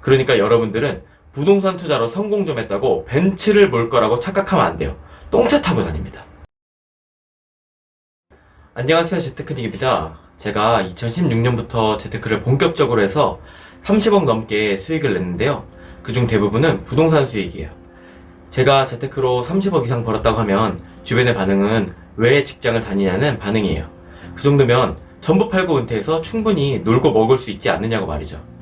그러니까 여러분들은 부동산 투자로 성공 좀 했다고 벤츠를 몰 거라고 착각하면 안 돼요. 똥차 타고 다닙니다. 안녕하세요, 재테크닉입니다. 제가 2016년부터 재테크를 본격적으로 해서 30억 넘게 수익을 냈는데요. 그중 대부분은 부동산 수익이에요. 제가 재테크로 30억 이상 벌었다고 하면 주변의 반응은 왜 직장을 다니냐는 반응이에요. 그 정도면 전부 팔고 은퇴해서 충분히 놀고 먹을 수 있지 않느냐고 말이죠.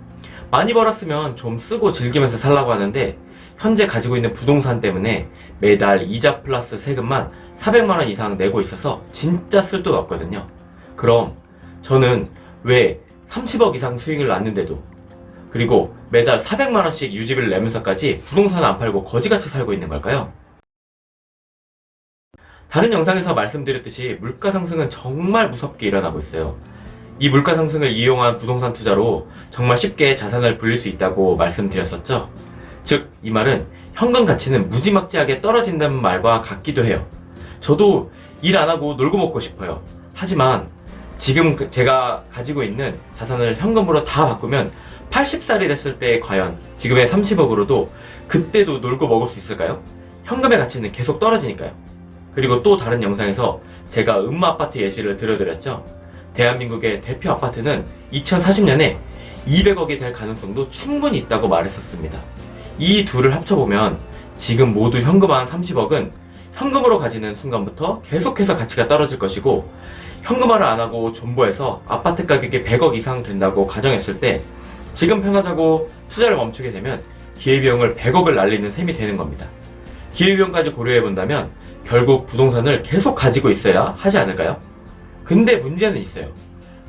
많이 벌었으면 좀 쓰고 즐기면서 살라고 하는데 현재 가지고 있는 부동산 때문에 매달 이자 플러스 세금만 400만원 이상 내고 있어서 진짜 쓸 돈 없거든요. 그럼 저는 왜 30억 이상 수익을 났는데도, 그리고 매달 400만원씩 유지비를 내면서까지 부동산을 안 팔고 거지같이 살고 있는 걸까요? 다른 영상에서 말씀드렸듯이 물가 상승은 정말 무섭게 일어나고 있어요. 이 물가 상승을 이용한 부동산 투자로 정말 쉽게 자산을 불릴 수 있다고 말씀드렸었죠. 즉, 이 말은 현금 가치는 무지막지하게 떨어진다는 말과 같기도 해요. 저도 일 안 하고 놀고 먹고 싶어요. 하지만 지금 제가 가지고 있는 자산을 현금으로 다 바꾸면 80살이 됐을 때 과연 지금의 30억으로도 그때도 놀고 먹을 수 있을까요? 현금의 가치는 계속 떨어지니까요. 그리고 또 다른 영상에서 제가 음마아파트 예시를 들어드렸죠. 대한민국의 대표 아파트는 2040년에 200억이 될 가능성도 충분히 있다고 말했었습니다. 이 둘을 합쳐보면 지금 모두 현금화한 30억은 현금으로 가지는 순간부터 계속해서 가치가 떨어질 것이고, 현금화를 안 하고 존버해서 아파트 가격이 100억 이상 된다고 가정했을 때 지금 편하자고 투자를 멈추게 되면 기회비용을 100억을 날리는 셈이 되는 겁니다. 기회비용까지 고려해본다면 결국 부동산을 계속 가지고 있어야 하지 않을까요? 근데 문제는 있어요.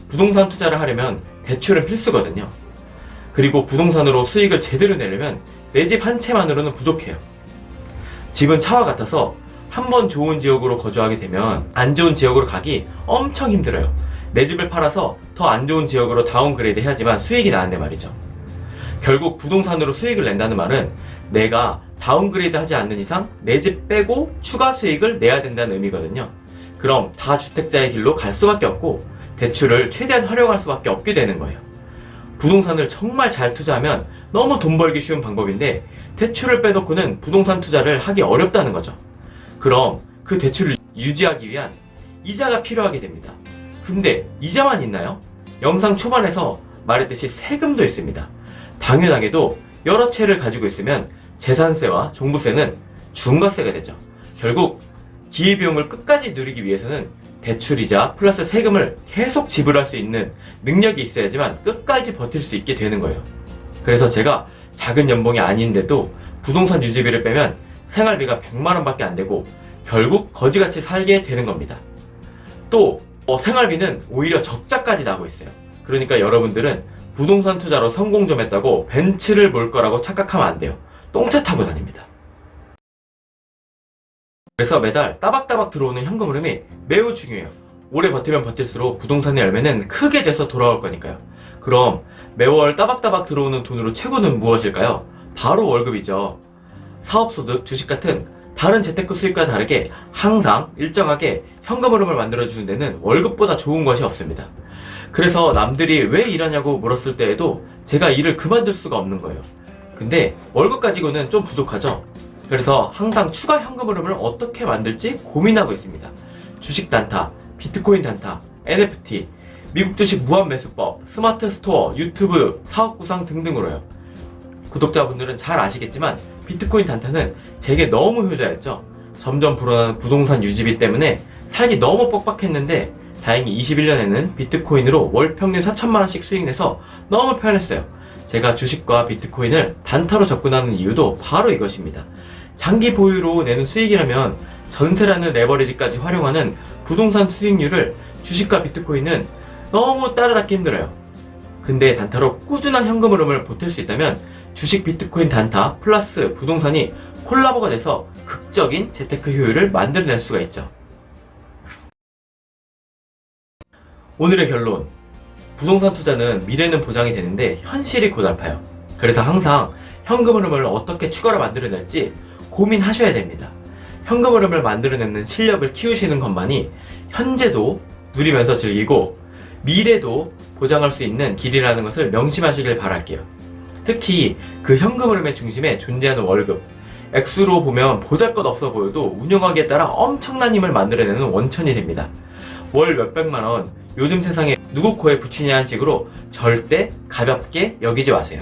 부동산 투자를 하려면 대출은 필수거든요. 그리고 부동산으로 수익을 제대로 내려면 내 집 한 채만으로는 부족해요. 집은 차와 같아서 한번 좋은 지역으로 거주하게 되면 안 좋은 지역으로 가기 엄청 힘들어요. 내 집을 팔아서 더 안 좋은 지역으로 다운그레이드 해야지만 수익이 나는데 말이죠. 결국 부동산으로 수익을 낸다는 말은 내가 다운그레이드 하지 않는 이상 내 집 빼고 추가 수익을 내야 된다는 의미거든요. 그럼 다주택자의 길로 갈 수밖에 없고 대출을 최대한 활용할 수밖에 없게 되는 거예요. 부동산을 정말 잘 투자하면 너무 돈 벌기 쉬운 방법인데 대출을 빼놓고는 부동산 투자를 하기 어렵다는 거죠. 그럼 그 대출을 유지하기 위한 이자가 필요하게 됩니다. 근데 이자만 있나요? 영상 초반에서 말했듯이 세금도 있습니다. 당연하게도 여러 채를 가지고 있으면 재산세와 종부세는 중과세가 되죠. 결국 기회비용을 끝까지 누리기 위해서는 대출이자 플러스 세금을 계속 지불할 수 있는 능력이 있어야지만 끝까지 버틸 수 있게 되는 거예요. 그래서 제가 작은 연봉이 아닌데도 부동산 유지비를 빼면 생활비가 100만원 밖에 안 되고 결국 거지같이 살게 되는 겁니다. 또 생활비는 오히려 적자까지 나고 있어요. 그러니까 여러분들은 부동산 투자로 성공 좀 했다고 벤츠를 몰 거라고 착각하면 안 돼요. 똥차 타고 다닙니다. 그래서 매달 따박따박 들어오는 현금 흐름이 매우 중요해요. 오래 버티면 버틸수록 부동산의 열매는 크게 돼서 돌아올 거니까요. 그럼 매월 따박따박 들어오는 돈으로 최고는 무엇일까요? 바로 월급이죠. 사업소득, 주식 같은 다른 재테크 수익과 다르게 항상 일정하게 현금 흐름을 만들어주는 데는 월급보다 좋은 것이 없습니다. 그래서 남들이 왜 일하냐고 물었을 때에도 제가 일을 그만둘 수가 없는 거예요. 근데 월급 가지고는 좀 부족하죠. 그래서 항상 추가 현금 흐름을 어떻게 만들지 고민하고 있습니다. 주식 단타, 비트코인 단타, NFT, 미국 주식 무한 매수법, 스마트 스토어, 유튜브, 사업 구상 등등으로요. 구독자분들은 잘 아시겠지만 비트코인 단타는 제게 너무 효자였죠. 점점 불어나는 부동산 유지비 때문에 살기 너무 뻑뻑했는데 다행히 21년에는 비트코인으로 월 평균 4천만원씩 수익 내서 너무 편했어요. 제가 주식과 비트코인을 단타로 접근하는 이유도 바로 이것입니다. 장기 보유로 내는 수익이라면 전세라는 레버리지까지 활용하는 부동산 수익률을 주식과 비트코인은 너무 따라잡기 힘들어요. 근데 단타로 꾸준한 현금 흐름을 보탤 수 있다면 주식 비트코인 단타 플러스 부동산이 콜라보가 돼서 극적인 재테크 효율을 만들어낼 수가 있죠. 오늘의 결론. 부동산 투자는 미래는 보장이 되는데 현실이 고달파요. 그래서 항상 현금 흐름을 어떻게 추가로 만들어낼지 고민하셔야 됩니다. 현금 흐름을 만들어내는 실력을 키우시는 것만이 현재도 누리면서 즐기고 미래도 보장할 수 있는 길이라는 것을 명심하시길 바랄게요. 특히 그 현금 흐름의 중심에 존재하는 월급, 액수로 보면 보잘것없어 보여도 운영하기에 따라 엄청난 힘을 만들어내는 원천이 됩니다. 월 몇백만 원, 요즘 세상에 누구 코에 붙이냐는 식으로 절대 가볍게 여기지 마세요.